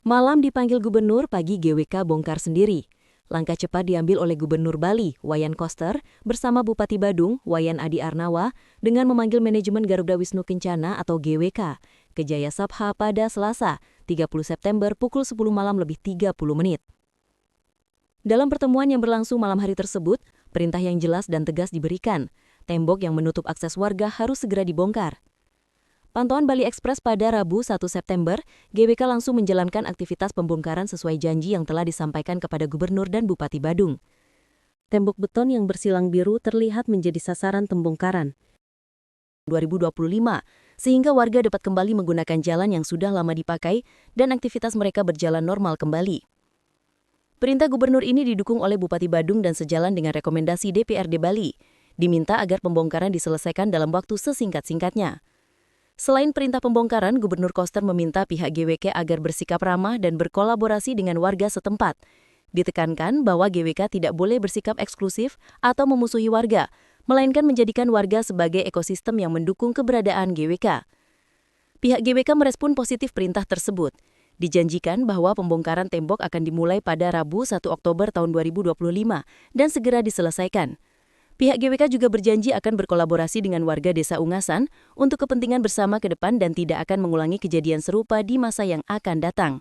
Malam dipanggil gubernur, pagi GWK bongkar sendiri. Langkah cepat diambil oleh Gubernur Bali, Wayan Koster, bersama Bupati Badung, Wayan Adi Arnawa, dengan memanggil manajemen Garuda Wisnu Kencana atau GWK ke Jaya Sabha pada Selasa, 30 September pukul 10 malam lebih 30 menit. Dalam pertemuan yang berlangsung malam hari tersebut, perintah yang jelas dan tegas diberikan. Tembok yang menutup akses warga harus segera dibongkar. Pantauan Bali Express pada Rabu 1 September, GWK langsung menjalankan aktivitas pembongkaran sesuai janji yang telah disampaikan kepada Gubernur dan Bupati Badung. Tembok beton yang bersilang biru terlihat menjadi sasaran pembongkaran 2025, sehingga warga dapat kembali menggunakan jalan yang sudah lama dipakai dan aktivitas mereka berjalan normal kembali. Perintah Gubernur ini didukung oleh Bupati Badung dan sejalan dengan rekomendasi DPRD Bali. Diminta agar pembongkaran diselesaikan dalam waktu sesingkat-singkatnya. Selain perintah pembongkaran, Gubernur Koster meminta pihak GWK agar bersikap ramah dan berkolaborasi dengan warga setempat. Ditekankan bahwa GWK tidak boleh bersikap eksklusif atau memusuhi warga, melainkan menjadikan warga sebagai ekosistem yang mendukung keberadaan GWK. Pihak GWK merespon positif perintah tersebut. Dijanjikan bahwa pembongkaran tembok akan dimulai pada Rabu 1 Oktober tahun 2025 dan segera diselesaikan. Pihak GWK juga berjanji akan berkolaborasi dengan warga Desa Ungasan untuk kepentingan bersama ke depan dan tidak akan mengulangi kejadian serupa di masa yang akan datang.